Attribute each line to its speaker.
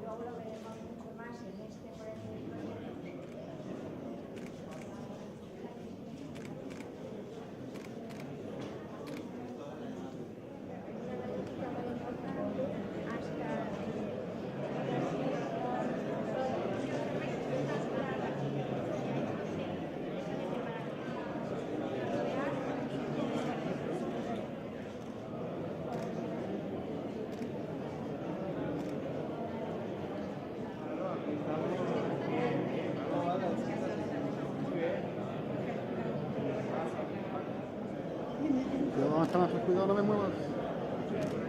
Speaker 1: luego lo veremos mucho más en este, por ejemplo.
Speaker 2: Yo vamos a estar más cuidado, no me muevas.